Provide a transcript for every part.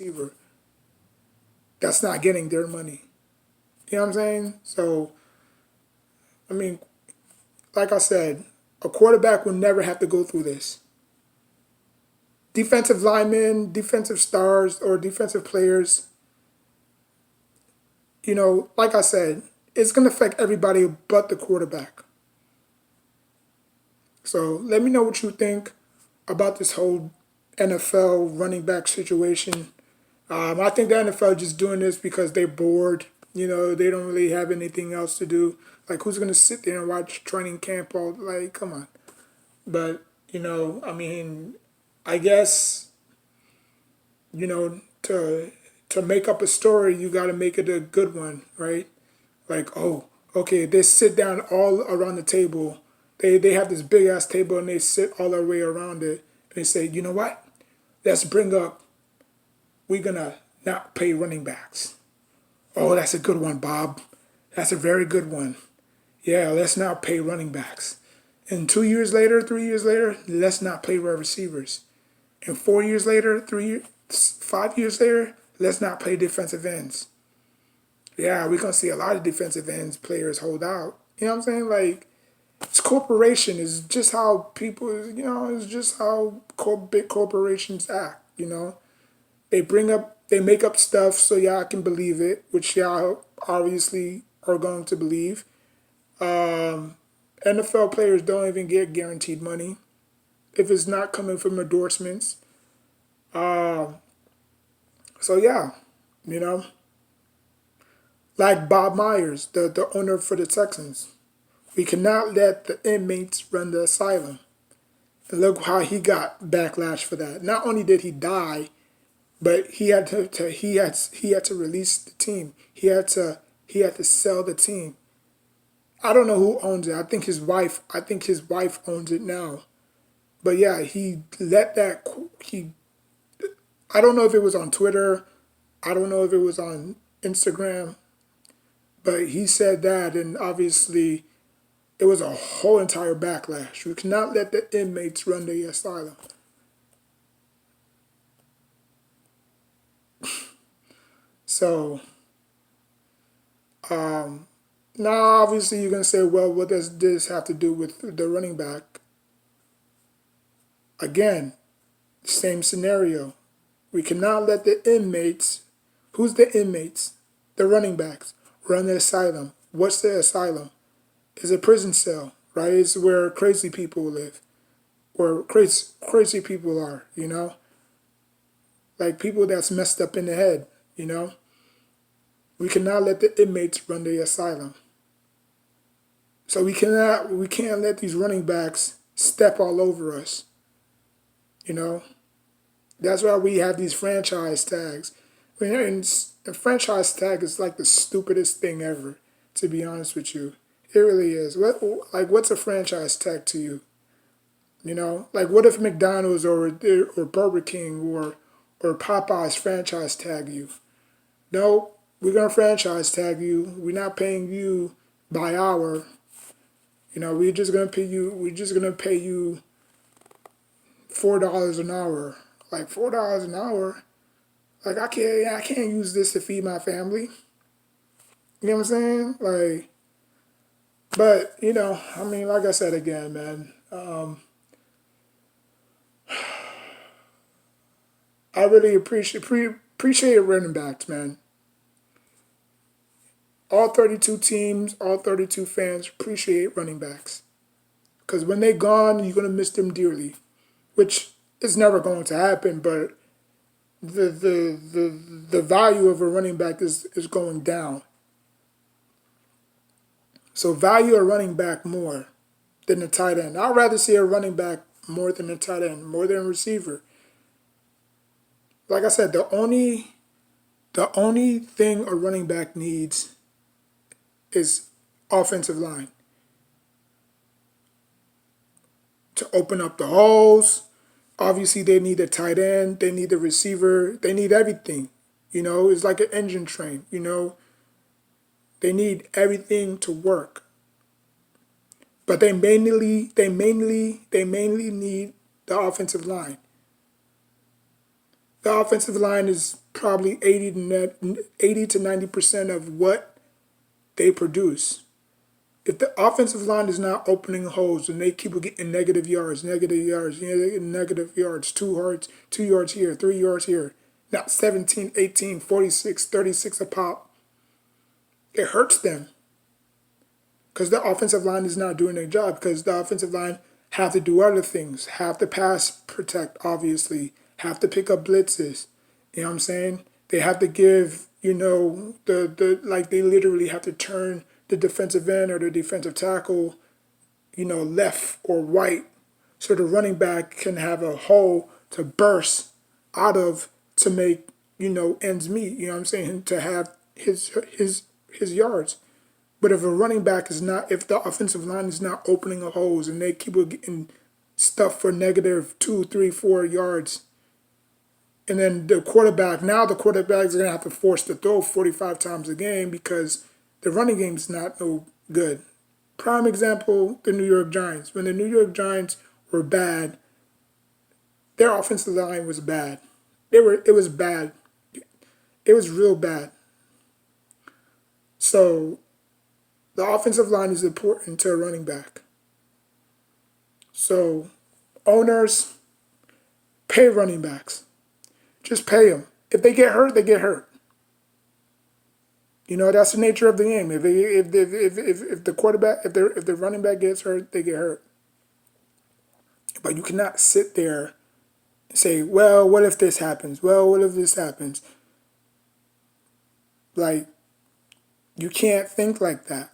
receiver that's not getting their money. You know what I'm saying? So, I mean, like I said, a quarterback will never have to go through this. Defensive linemen, defensive stars, or defensive players, like I said, it's going to affect everybody but the quarterback. So let me know what you think about this whole NFL running back situation. I think the NFL just doing this because they're bored. They don't really have anything else to do. Like, who's going to sit there and watch training camp all, like, come on. But, I mean, I guess, to make up a story, you got to make it a good one, right? Like, oh, okay, they sit down all around the table. They have this big ass table and they sit all the way around it. And they say, you know what? Let's bring up, we're going to not pay running backs. Oh, that's a good one, Bob. That's a very good one. Yeah, let's not pay running backs. And 2 years later, 3 years later, let's not pay wide receivers. And 4 years later, 5 years later, let's not play defensive ends. Yeah, we're going to see a lot of defensive ends players hold out. You know what I'm saying? Like, it's corporation. It's just how people, it's just how big corporations act, They make up stuff so y'all can believe it, which y'all obviously are going to believe. NFL players don't even get guaranteed money if it's not coming from endorsements. So yeah, you know, like Bob Myers, the owner for the Texans. We cannot let the inmates run the asylum. And look how he got backlash for that. Not only did he die, but he had to release the team. He had to sell the team. I don't know who owns it. I think his wife owns it now. But yeah, he let that he I don't know if it was on Twitter. I don't know if it was on Instagram, but he said that, and obviously it was a whole entire backlash. We cannot let the inmates run the asylum. So now obviously you're gonna say, well, what does this have to do with the running back? Again, same scenario. We cannot let the inmates, who's the inmates? The running backs, run the asylum. What's the asylum? It's a prison cell, right? It's where crazy people live, where crazy people are. Like people that's messed up in the head. We cannot let the inmates run the asylum. So we can't let these running backs step all over us. You know, that's why we have these franchise tags. And a franchise tag is like the stupidest thing ever, to be honest with you. It really is. What's a franchise tag to you? Like what if McDonald's or Burger King or Popeyes franchise tag you? No, we're gonna franchise tag you. We're not paying you by hour. We're just gonna pay you. We're just gonna pay you $4 an hour. Like $4 an hour. Like I can't use this to feed my family. You know what I'm saying? Like, but I mean, like I said again, man. I really appreciate running backs, man. All 32 teams, all 32 fans appreciate running backs. Because when they're gone, you're going to miss them dearly, which is never going to happen, but the value of a running back is going down. So value a running back more than a tight end. I'd rather see a running back more than a tight end, more than a receiver. Like I said, the only thing a running back needs is offensive line to open up the holes. Obviously, they need a tight end, they need a receiver, they need everything. It's like an engine train. They need everything to work. But they mainly need the offensive line. The offensive line is probably 80 to 90% of what they produce. If the offensive line is not opening holes and they keep getting negative yards, negative yards, 2 yards here, 3 yards here, not 17, 18, 46, 36 a pop, it hurts them because the offensive line is not doing their job, because the offensive line have to do other things, have to pass protect, obviously, have to pick up blitzes. You know what I'm saying? They have to give, they literally have to turn the defensive end or the defensive tackle, left or right, so the running back can have a hole to burst out of to make, ends meet, you know what I'm saying, to have his yards. But if a running back is not, if the offensive line is not opening the holes and they keep getting stuff for negative 2, 3, 4 yards, and then the quarterback is going to have to force to throw 45 times a game because the running game is not no good. Prime example, the New York Giants. When the New York Giants were bad, their offensive line was bad. It was bad. It was real bad. So the offensive line is important to a running back. So owners, pay running backs. Just pay them. If they get hurt, they get hurt. That's the nature of the game. If the quarterback, if the running back gets hurt, they get hurt. But you cannot sit there and say, well, what if this happens? Well, what if this happens? Like, you can't think like that.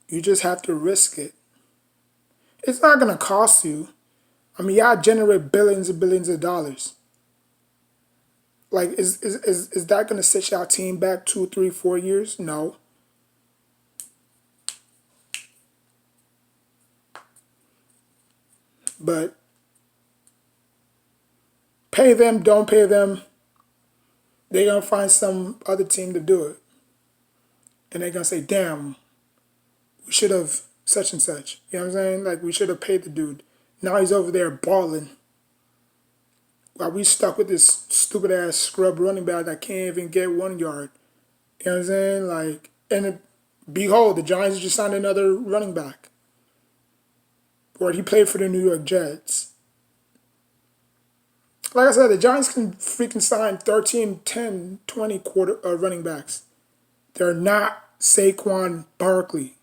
You just have to risk it. It's not going to cost you. I mean, y'all generate billions and billions of dollars. Like, is that going to set y'all team back 2, 3, 4 years? No. But pay them, don't pay them, they're going to find some other team to do it. And they're going to say, damn, we should have such and such. You know what I'm saying? Like, we should have paid the dude. Now he's over there balling. While we stuck with this stupid ass scrub running back that can't even get 1 yard. You know what I'm saying? Like, and behold, the Giants just signed another running back. Or he played for the New York Jets. Like I said, the Giants can freaking sign 13, 10, 20 running backs. They're not Saquon Barkley.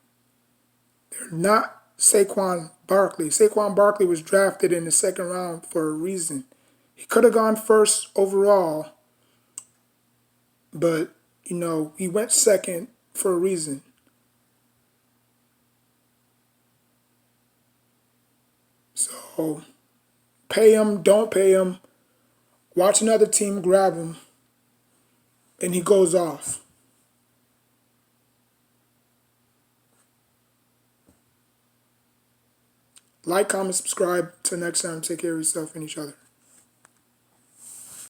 They're not Saquon Barkley. Saquon Barkley was drafted in the second round for a reason. He could have gone first overall, but, he went second for a reason. So, pay him, don't pay him. Watch another team grab him, and he goes off. Like, comment, subscribe. Till next time, take care of yourself and each other.